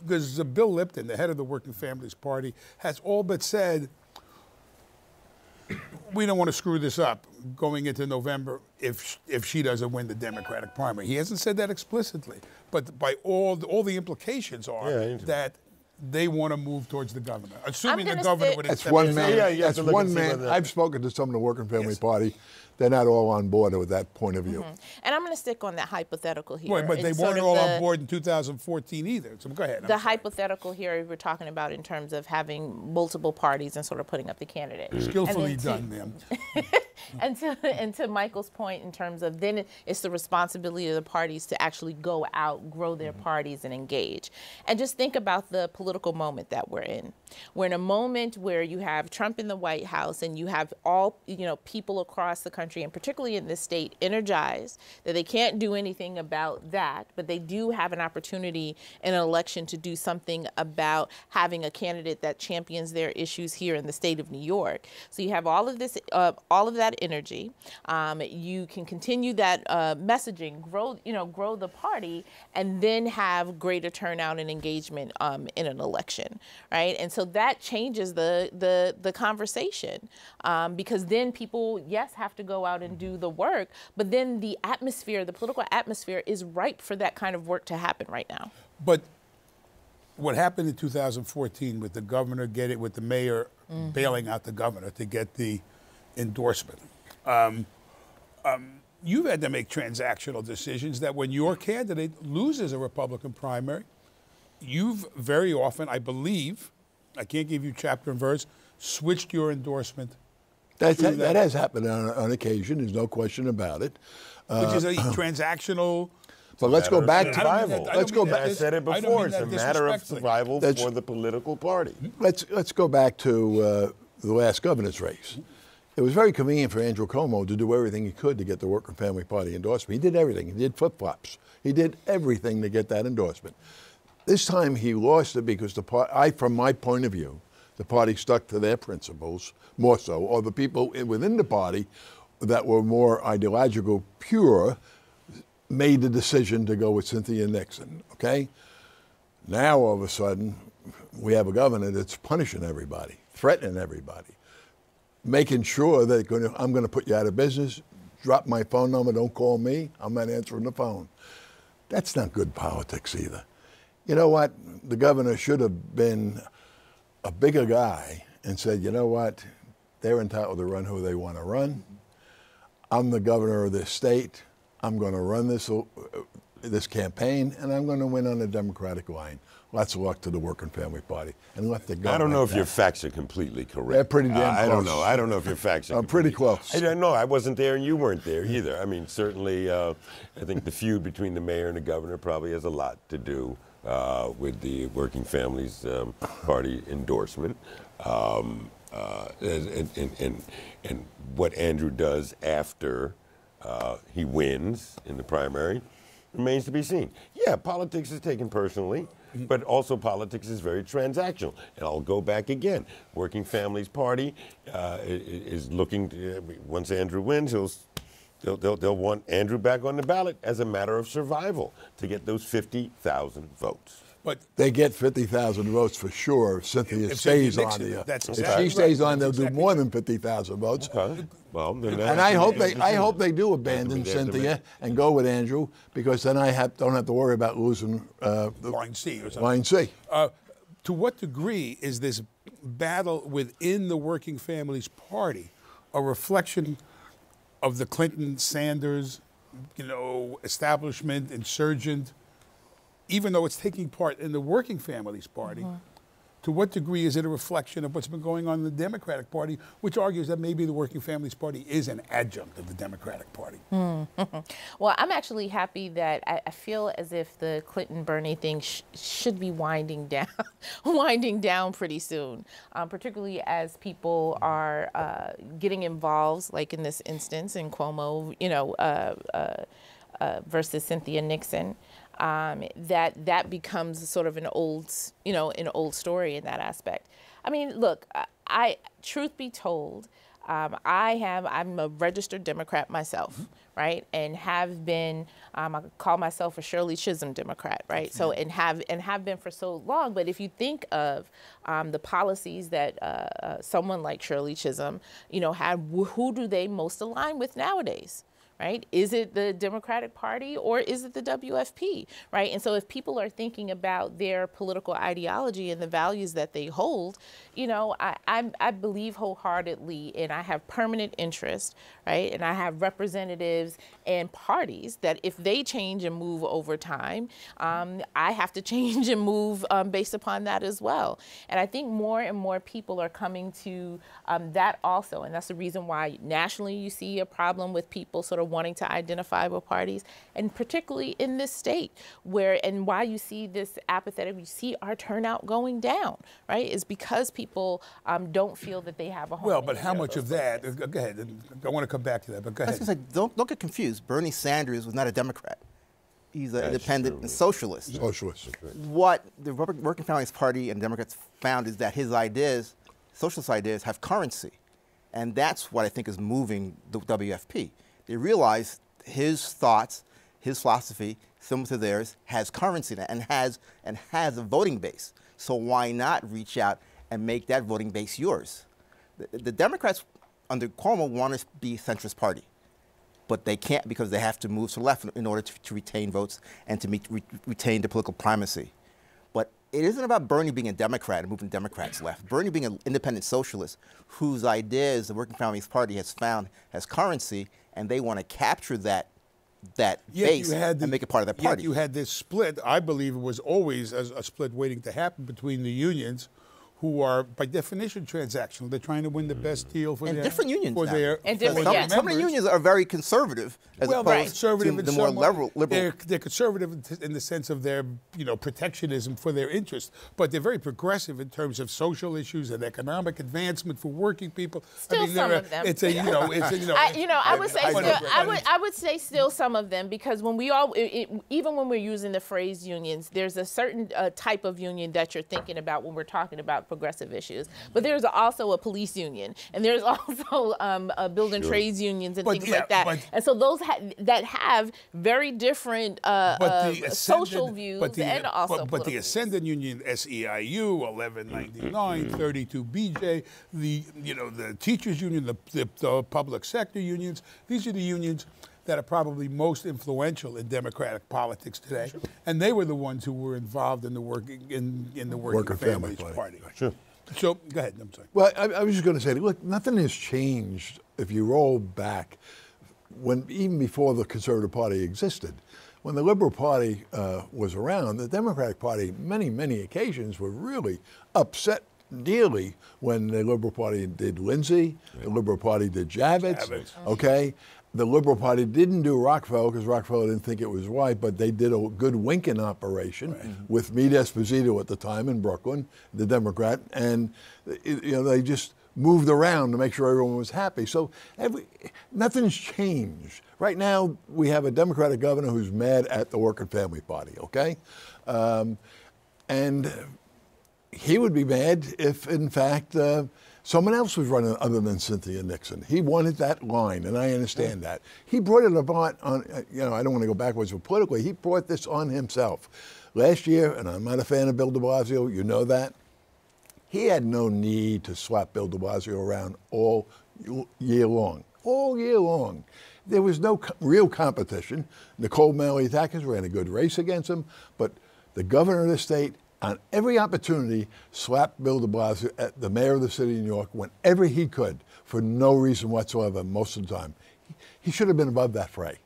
Because Bill Lipton, the head of the Working Families Party, has all but said, we don't want to screw this up going into November if she doesn't win the Democratic primary. He hasn't said that explicitly, but by all the implications are that they want to move towards the governor, assuming the governor would accept. That's one man. That's one man. I've spoken to some of the Working Family Party. They're not all on board with that point of view. And I'm going to stick on that hypothetical here. Right, but they weren't all on board in 2014 either. So go ahead. The hypothetical here we're talking about in terms of having multiple parties and sort of putting up the candidate. Skillfully done, ma'am. And to Michael's point, in terms of then it's the responsibility of the parties to actually go out, grow their parties, and engage. And just think about the political moment that we're in. We're in a moment where you have Trump in the White House, and you have all people across the country, and particularly in this state, energized that they can't do anything about that, but they do have an opportunity in an election to do something about having a candidate that champions their issues here in the state of New York. So you have all of this, all of that energy. You can continue that messaging, grow the party, and then have greater turnout and engagement in an election, right? And so that changes the conversation, because then people, yes, have to go out and do the work, but then the atmosphere, the political atmosphere is ripe for that kind of work to happen right now. But what happened in 2014 with the governor with the mayor bailing out the governor to get the endorsement, you've had to make transactional decisions that when your candidate loses a Republican primary, you've very often, I believe, I can't give you chapter and verse, switched your endorsement. That has happened on occasion. There's no question about it. Which is a transactional. But let's go back to survival. Let's go back. I said it before. It's a matter of survival for the political party. Let's go back to the last governor's race. It was very convenient for Andrew Cuomo to do everything he could to get the Working Family Party endorsement. He did everything. He did flip-flops. He did everything to get that endorsement. This time he lost it because the party, from my point of view, the party stuck to their principles more so, or the people within the party that were more ideological, pure, made the decision to go with Cynthia Nixon, okay? Now, all of a sudden, we have a governor that's punishing everybody, threatening everybody, making sure that I'm going to put you out of business, drop my phone number, don't call me, I'm not answering the phone. That's not good politics either. You know what? The governor should have been a bigger guy and said, you know what? They're entitled to run who they want to run. I'm the governor of this state. I'm going to run this campaign, and I'm going to win on the Democratic line. Lots of luck to the Working Family Party. And let the governor. I don't know if your facts are completely correct. They're pretty damn close. I don't know. I don't know if your facts are pretty close. I don't know. I wasn't there, and you weren't there either. I mean, certainly, I think the feud between the mayor and the governor probably has a lot to do with the Working Families Party endorsement. And what Andrew does after he wins in the primary remains to be seen. Yeah, politics is taken personally, but also politics is very transactional. And I'll go back again. Working Families Party is looking to, once Andrew wins, they'll want Andrew back on the ballot as a matter of survival to get those 50,000 votes. But they get 50,000 votes for sure if Cynthia stays on the. If she stays on, they'll do more than 50,000 votes. Okay. Well, then and I hope they do abandon Cynthia and go with Andrew, because then I don't have to worry about losing Line C or something. Line C. To what degree is this battle within the Working Families Party a reflection of the Clinton, Sanders, establishment, insurgent? Even though it's taking part in the Working Families Party, to what degree is it a reflection of what's been going on in the Democratic Party, which argues that maybe the Working Families Party is an adjunct of the Democratic Party? Well, I'm actually happy that I feel as if the Clinton-Bernie thing should be winding down pretty soon, particularly as people are getting involved, like in this instance in Cuomo, versus Cynthia Nixon. That becomes sort of an old story in that aspect. I mean, look, truth be told, I'm a registered Democrat myself, right? And have been, I call myself a Shirley Chisholm Democrat, right? So, and have been for so long. But if you think of the policies that someone like Shirley Chisholm, had, who do they most align with nowadays? Right? Is it the Democratic Party or is it the WFP? Right? And so if people are thinking about their political ideology and the values that they hold, I believe wholeheartedly, and I have permanent interest, right? And I have representatives and parties that if they change and move over time, I have to change and move based upon that as well. And I think more and more people are coming to that also. And that's the reason why nationally you see a problem with people sort of wanting to identify with parties, and particularly in this state and why you see this apathetic, you see our turnout going down, right, is because people don't feel that they have a home. Well, but how much of that, go ahead, I want to come back to that, but go ahead. I was going to say, don't get confused. Bernie Sanders was not a Democrat. He's an independent and socialist. Socialist. What the Working Families Party and Democrats found is that his ideas, socialist ideas, have currency. And that's what I think is moving the WFP. They realize his thoughts, his philosophy, similar to theirs, has currency and has a voting base. So why not reach out and make that voting base yours. The Democrats under Cuomo want to be a centrist party, but they can't because they have to move to the left in order to retain votes and to retain the political primacy. But it isn't about Bernie being a Democrat and moving Democrats left. Bernie being an independent socialist whose ideas the Working Families Party has found as currency, and they want to capture that base and make it part of their party. Yet you had this split. I believe it was always a split waiting to happen between the unions, who are by definition transactional. They're trying to win the best deal for their different unions for now. their And for different, their yeah. Some of the unions are very conservative as opposed conservative to in the more some way. liberal. They're conservative in the sense of their protectionism for their interests, but they're very progressive in terms of social issues and economic advancement for working people. Still some of them. It's a I would say still some of them, because when we all even when we're using the phrase unions, there's a certain type of union that you're thinking about when we're talking about progressive issues. But there's also a police union, and there's also building trades unions and things like that. And so those that have very different social views and also but the Ascendant Union, SEIU, 1199, 32BJ, the teachers union, the public sector unions. These are the unions that are probably most influential in democratic politics today, and they were the ones who were involved in the working families party. Sure. So, go ahead, I'm sorry. Well, I was just going to say, look, nothing has changed if you roll back even before the Conservative Party existed. When the Liberal Party was around, the Democratic Party, many occasions, were really upset dearly when the Liberal Party did Lindsay, the Liberal Party did Javits. Okay? The Liberal Party didn't do Rockefeller because Rockefeller didn't think it was right, but they did a good winking operation with Meade Esposito at the time in Brooklyn, the Democrat, and they just moved around to make sure everyone was happy. So nothing's changed. Right now, we have a Democratic governor who's mad at the Working Family Party, okay? And he would be mad if, in fact, someone else was running other than Cynthia Nixon. He wanted that line, and I understand that. He brought it about on, I don't want to go backwards, but politically, he brought this on himself. Last year, and I'm not a fan of Bill de Blasio, you know that, he had no need to slap Bill de Blasio around all year long. All year long. There was no real competition. Nicole Maliotakis ran a good race against him, but the governor of the state, on every opportunity, slapped Bill de Blasio, the mayor of the city of New York, whenever he could, for no reason whatsoever, most of the time. He should have been above that fray.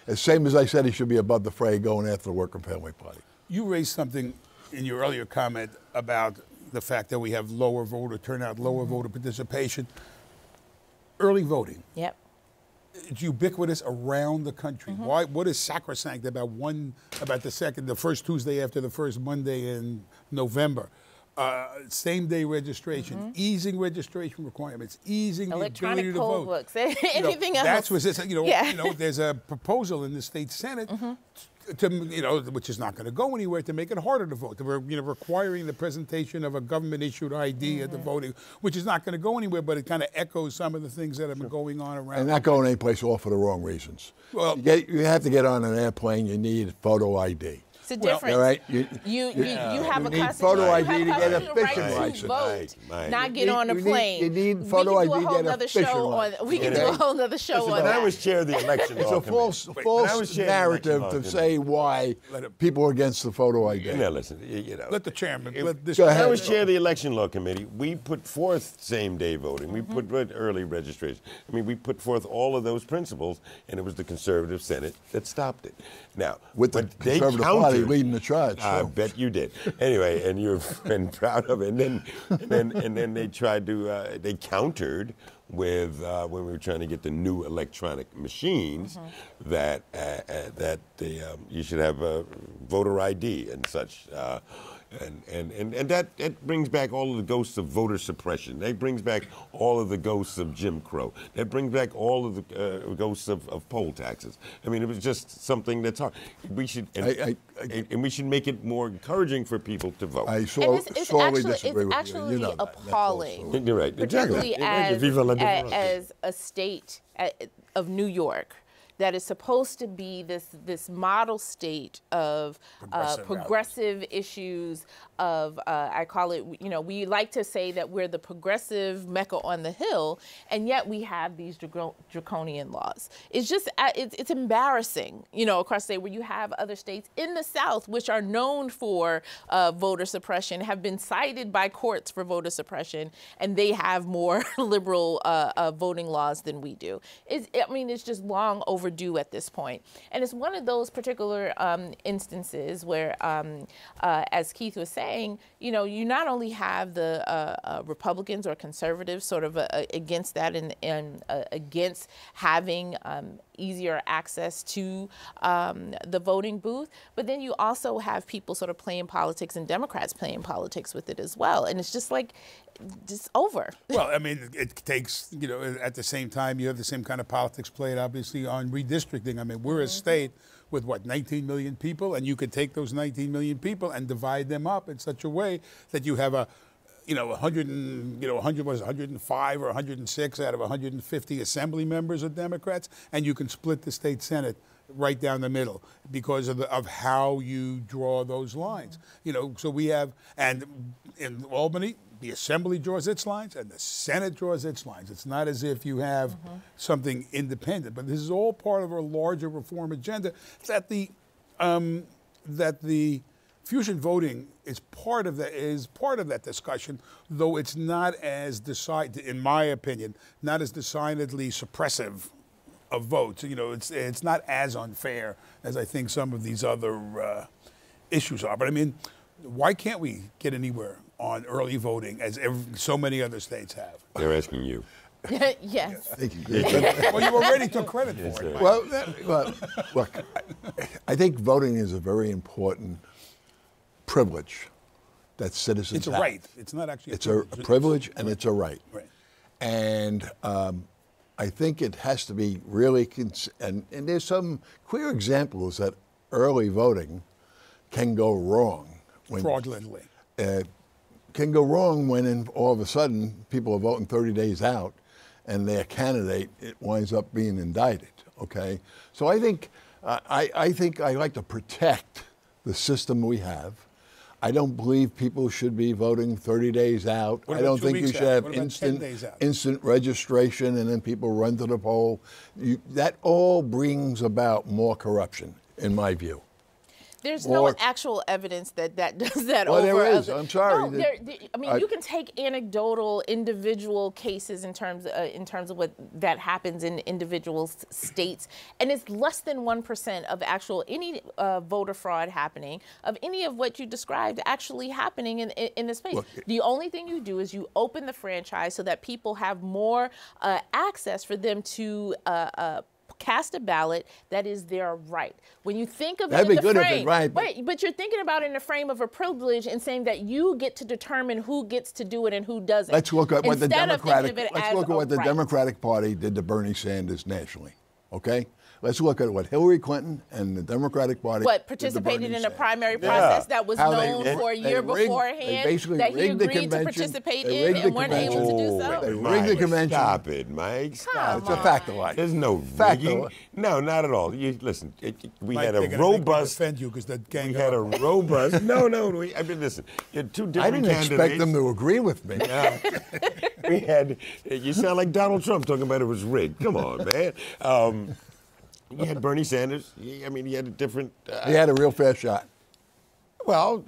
The same as I said he should be above the fray going after the Working Family Party. You raised something in your earlier comment about the fact that we have lower voter turnout, lower voter participation. Early voting. Yep. It's ubiquitous around the country. Why? What is sacrosanct about the first Tuesday after the first Monday in November? Same-day registration, easing registration requirements, easing electronic the ability to poll vote. books, anything else. That's what there's a proposal in the state Senate. Which is not going to go anywhere, to make it harder to vote. Requiring the presentation of a government-issued ID at the voting, which is not going to go anywhere, but it kind of echoes some of the things that have been going on around. And not going anyplace, all for the wrong reasons. Well, you have to get on an airplane. You need photo ID. It's a difference. All right? You have a need photo ID to get a fishing right to license. vote, not get on a plane. You need photo ID to get a fishing license. We can do a whole other show on that. When I was chair of the election law committee. It's a false narrative to say why people are against the photo ID. Now listen, let the chairman. When I was chair of the election law committee, we put forth same-day voting. We put early registration. I mean, we put forth all of those principles, and it was the conservative Senate that stopped it. Now, with the conservative party leading the charge. I bet you did. Anyway, and you've been proud of it. And then they tried to, they countered with when we were trying to get the new electronic machines that you should have a voter ID and such. And that brings back all of the ghosts of voter suppression. That brings back all of the ghosts of Jim Crow. That brings back all of the ghosts of poll taxes. I mean, it was just something that's hard. We should and we should make it more encouraging for people to vote. I sorely disagree with you. It's actually appalling. You're right. Particularly exactly. as a state of New York, that is supposed to be this model state of progressive issues, of I call it, you know, we like to say that we're the progressive Mecca on the hill, and yet we have these draconian laws. It's just, it's embarrassing, you know, across the state, where you have other states in the South which are known for voter suppression, have been cited by courts for voter suppression, and they have more liberal voting laws than we do. I mean, it's just long overdue at this point. And it's one of those particular instances where, as Keith was saying, you know, you not only have the Republicans or conservatives sort of against that and against having easier access to the voting booth, but then you also have people sort of playing politics and Democrats playing politics with it as well. And it's just like, just over. Well, I mean, it takes, you know, at the same time, you have the same kind of politics played, obviously, on redistricting. I mean, we're a state with, what, 19 million people, and you could take those 19 million people and divide them up in such a way that you have a, you know, 105 or 106 out of 150 assembly members are Democrats, and you can split the state Senate right down the middle because of how you draw those lines. You know, so we have, and in Albany, the Assembly draws its lines and the Senate draws its lines. It's not as if you have something independent, but this is all part of a larger reform agenda that the fusion voting is part of that discussion, though it's not as in my opinion, not as decidedly suppressive of votes. You know, it's not as unfair as I think some of these other issues are. But I mean, why can't we get anywhere on early voting as so many other states have? They're asking you. Yes. Thank you. Well, you already took credit for it. Well, look, I think voting is a very important privilege that citizens It's a have. right. It's not actually It's a privilege and it's a right. Right. And I think it has to be really, and there's some clear examples that early voting can go wrong. Fraudulently. Can go wrong when all of a sudden people are voting 30 days out and their candidate, it winds up being indicted, okay? So I think I like to protect the system we have. I don't believe people should be voting 30 days out. I don't think you should have instant registration and then people run to the poll. That all brings about more corruption, in my view. There's no actual evidence that does that. Well, over there is. other, I'm sorry. No, I mean, you can take anecdotal, individual cases in terms of what that happens in individual states, and it's less than 1% of actual any voter fraud happening, of any of what you described actually happening in the space. Look, the only thing you do is you open the franchise so that people have more access for them to cast a ballot that is their right. When you think of it in the frame, but you're thinking about it in the frame of a privilege and saying that you get to determine who gets to do it and who doesn't. Let's look at what the Democratic Party did to Bernie Sanders nationally, okay? Let's look at what Hillary Clinton and the Democratic Party participated in a primary process that was known for a year beforehand that he agreed to participate in and weren't able to do so. They rigged the convention. Stop it, Mike. Stop. It's a fact of life. There's no rigging. No, not at all. Listen, we had a robust. Defend you because that gang. We had a robust. No. I mean, listen. You had two different candidates. I didn't expect them to agree with me. We had. You sound like Donald Trump talking about it was rigged. Come on, man. You had Bernie Sanders. I mean, he had a different. He had a real fair shot. Well,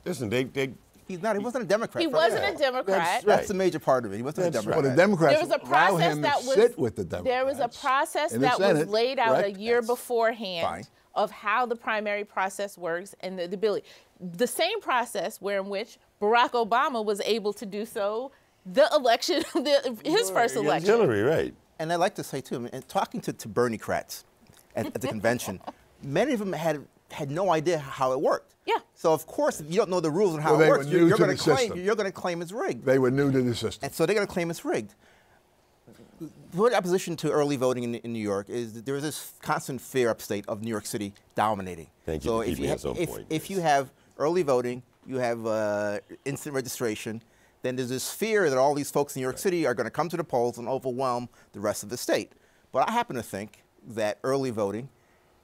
listen, He wasn't a Democrat. He wasn't a Democrat. That's the major part of it. He wasn't a Democrat. Well, the Democrats there was a process that was sit with the Democrats. There was a process that was laid out a year beforehand of how the primary process works and the ability. The same process in which Barack Obama was able to do so, the election, his first election. Hillary, right? And I'd like to say too, and talking to Bernie-crats at the convention, many of them had no idea how it worked. Yeah. So of course, if you don't know the rules and how it works, you're going to claim it's rigged. They were new to the system. And so they're going to claim it's rigged. What opposition to early voting in New York is that there is this constant fear upstate of New York City dominating. Thank you for keeping us on point. If you have early voting, you have instant registration, then there's this fear that all these folks in New York City are going to come to the polls and overwhelm the rest of the state. But I happen to think that early voting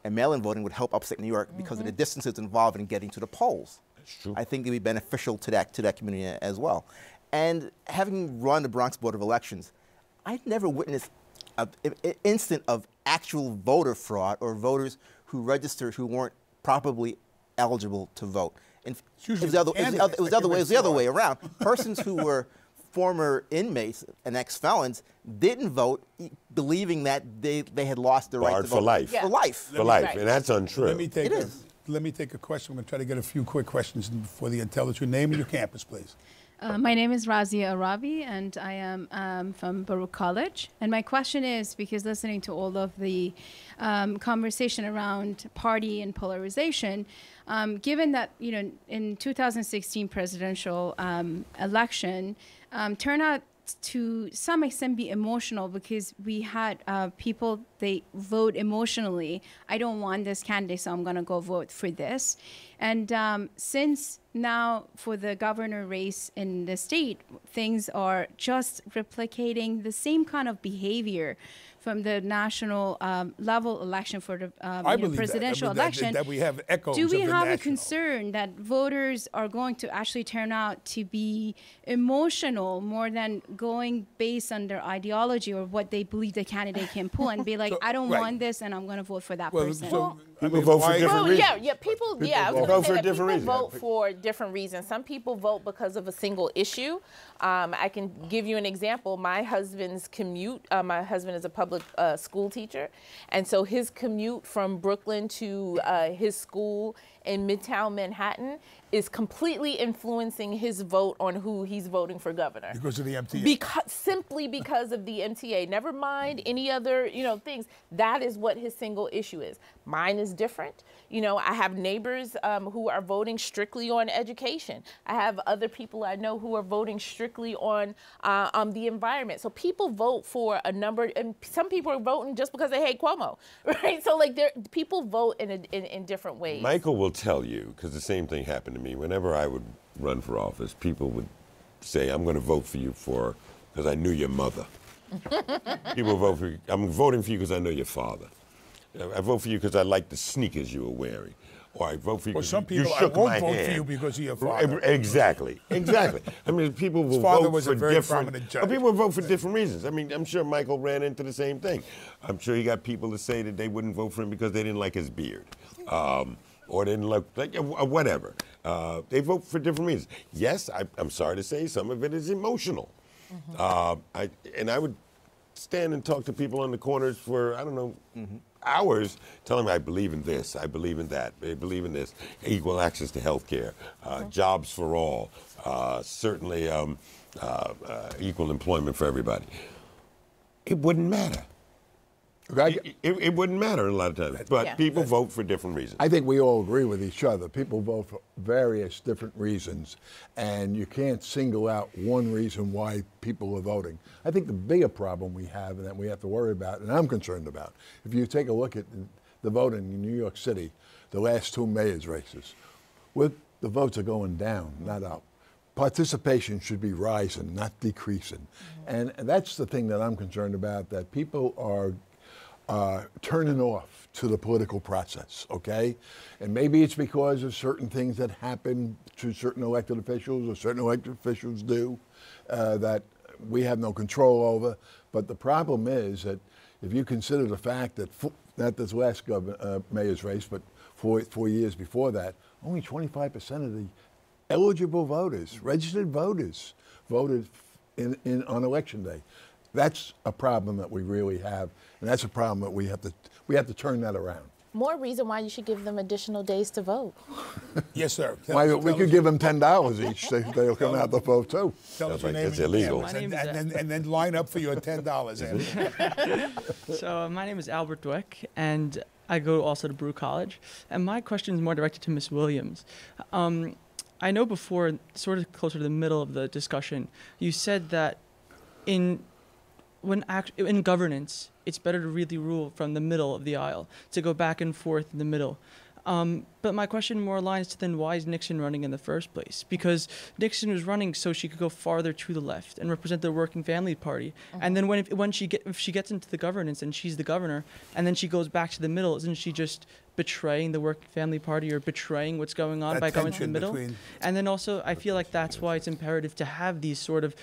and mail-in voting would help upstate New York because of the distances involved in getting to the polls. That's true. I think it would be beneficial to that community as well. And having run the Bronx Board of Elections, I'd never witnessed an instant of actual voter fraud or voters who registered who weren't properly eligible to vote. And it was the other way around. Persons who were former inmates and ex-felons didn't vote, believing that they had lost their right to vote. For life. Yeah. For life. For life, and that's untrue. Let me take a question. I'm going to try to get a few quick questions before the intelligence. Your name and your campus, please. My name is Razia Arabi, and I am from Baruch College. And my question is, because listening to all of the conversation around party and polarization, given that, you know, in 2016 presidential election, turnout to some extent be emotional because we had people, they vote emotionally. I don't want this candidate, so I'm going to go vote for this. And since now for the governor race in the state, things are just replicating the same kind of behavior from the national level election for the presidential election. That we have echoes. Do we of the have a national. concern that voters are going to actually turn out to be emotional more than going based on their ideology or what they believe the candidate can pull and be like, I don't want this and I'm going to vote for that person? People vote for different reasons. People vote for different reasons. Vote for different reasons. Some people vote because of a single issue. I can give you an example. My husband's commute, my husband is a public school teacher, and so his commute from Brooklyn to his school in Midtown Manhattan is completely influencing his vote on who he's voting for governor. Because of the MTA? Simply because of the MTA. Never mind any other, things. That is what his single issue is. Mine is different. I have neighbors who are voting strictly on education. I have other people I know who are voting strictly on the environment. So people vote for a number, and some people are voting just because they hate Cuomo, right? So people vote in different ways. Michael will tell you, because the same thing happened to me. Whenever I would run for office, people would say, I'm going to vote for you because I knew your mother. People vote for you. I'm voting for you because I know your father. I vote for you because I like the sneakers you were wearing. Or I vote for you because you shook my hand. I won't vote for you because of your father. Exactly. I mean, people will vote for different. People will vote for different reasons. I mean, I'm sure Michael ran into the same thing. I'm sure he got people to say that they wouldn't vote for him because they didn't like his beard. Or they didn't like whatever. They vote for different reasons. Yes, I'm sorry to say some of it is emotional. I would stand and talk to people on the corners for, I don't know, hours, telling them I believe in this, I believe in that, I believe in this, equal access to health care, jobs for all, certainly equal employment for everybody. It wouldn't matter. It wouldn't matter a lot of times, but people vote for different reasons. I think we all agree with each other. People vote for various different reasons, and you can't single out one reason why people are voting. I think the bigger problem we have and that we have to worry about, and I'm concerned about, if you take a look at the voting in New York City, the last two mayor's races, the votes are going down, not up. Participation should be rising, not decreasing. And that's the thing that I'm concerned about, that people are turning off to the political process, okay? And maybe it's because of certain things that happen to certain elected officials or certain elected officials do that we have no control over. But the problem is that if you consider the fact that, not this last mayor's race, but 4 years before that, only 25% of the eligible voters, registered voters, voted on election day. That's a problem that we really have, and that's a problem that we have to turn that around. More reason why you should give them additional days to vote. Yes, sir. We could give them $10 each. They'll come out to vote too. Tell us your name. It's illegal. And then line up for your $10. So my name is Albert Dweck, and I go also to Brew College. And my question is more directed to Ms. Williams. I know before, sort of closer to the middle of the discussion, you said that in governance, it's better to really rule from the middle of the aisle, to go back and forth in the middle. But my question more aligns to then why is Nixon running in the first place? Because Nixon was running so she could go farther to the left and represent the working family party. And then if she gets into the governance and she's the governor, and then she goes back to the middle, isn't she just betraying the working family party or betraying what's going on by going to the middle? And then also, I feel like that's why it's imperative to have these sort of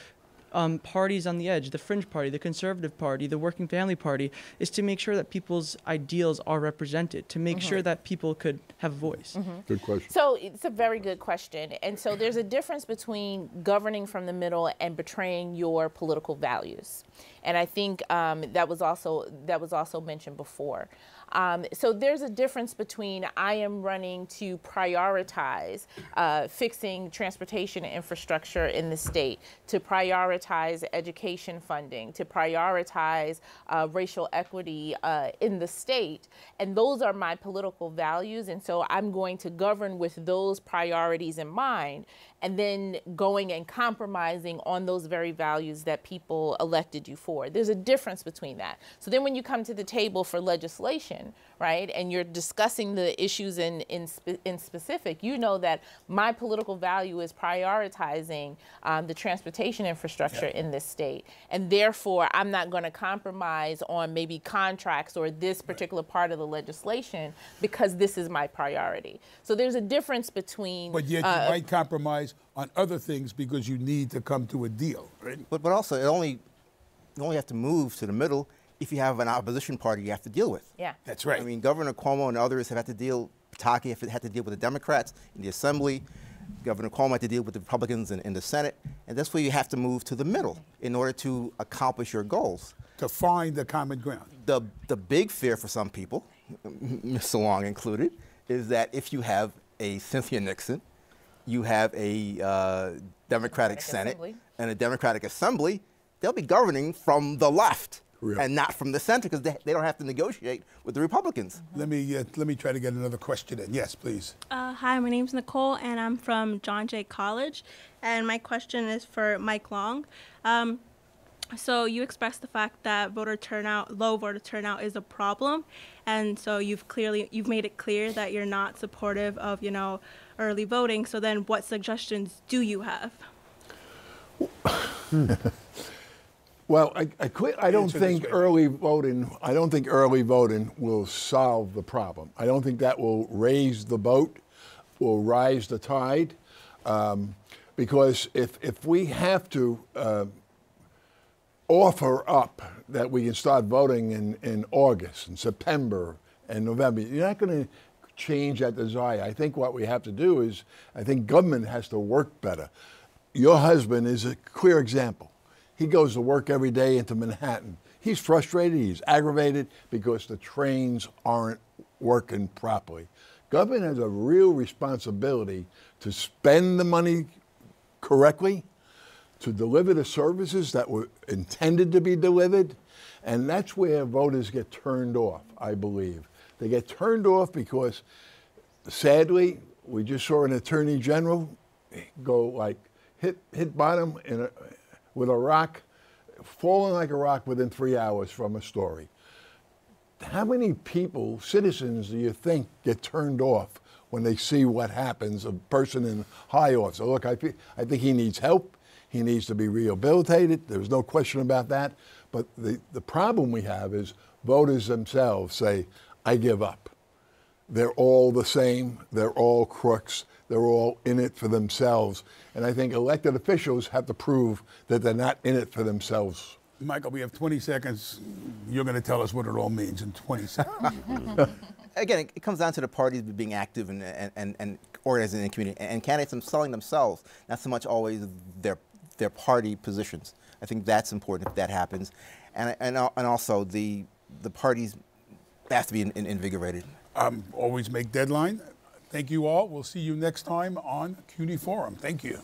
parties on the edge, the fringe party, the conservative party, the working family party, is to make sure that people's ideals are represented, to make sure that people could have a voice. Good question. So it's a very good question. And so there's a difference between governing from the middle and betraying your political values. And I think that was also mentioned before. So there's a difference between I am running to prioritize fixing transportation infrastructure in the state, to prioritize education funding, to prioritize racial equity in the state. And those are my political values. And so I'm going to govern with those priorities in mind, and then going and compromising on those very values that people elected you for. There's a difference between that. So then when you come to the table for legislation, right, and you're discussing the issues in specific, you know that my political value is prioritizing the transportation infrastructure in this state. And therefore, I'm not going to compromise on maybe contracts or this particular part of the legislation because this is my priority. So there's a difference between... But yet you might compromise on other things because you need to come to a deal, right? But also, you only have to move to the middle if you have an opposition party you have to deal with. Yeah. That's right. I mean, Governor Cuomo and others have had to deal, Pataki had to deal with the Democrats in the Assembly. Governor Cuomo had to deal with the Republicans in the Senate. And that's where you have to move to the middle in order to accomplish your goals. To find the common ground. The big fear for some people, Mr. Long included, is that if you have a Cynthia Nixon, you have a Democratic Senate Assembly. And a Democratic Assembly, they'll be governing from the left. And not from the center, because they don't have to negotiate with the Republicans. Let me try to get another question in. Yes, please. Hi, my name's Nicole, and I'm from John Jay College. And my question is for Mike Long. So you expressed the fact that low voter turnout is a problem, and so you've made it clear that you're not supportive of early voting. So then, what suggestions do you have? Well, I don't think early voting will solve the problem. I don't think that will raise the boat, will rise the tide, because if we have to offer up that we can start voting in August and September and November, you're not going to change that desire. I think what we have to do is, I think government has to work better. Your husband is a clear example. He goes to work every day into Manhattan. He's frustrated, he's aggravated because the trains aren't working properly. Government has a real responsibility to spend the money correctly, to deliver the services that were intended to be delivered, and that's where voters get turned off, I believe. They get turned off because, sadly, we just saw an attorney general go like hit bottom with a rock, falling like a rock within 3 hours from a story. How many people, citizens, do you think get turned off when they see what happens, a person in high office? So look, I think he needs help. He needs to be rehabilitated. There's no question about that. But the problem we have is voters themselves say, I give up. They're all the same. They're all crooks. They're all in it for themselves. And I think elected officials have to prove that they're not in it for themselves. Michael, we have 20 seconds. You're going to tell us what it all means in 20 seconds. Again, it comes down to the parties being active and organizing in the community, and candidates selling themselves, not so much always their party positions. I think that's important if that happens. And also the parties have to be invigorated. Always make deadline. Thank you all. We'll see you next time on CUNY Forum. Thank you.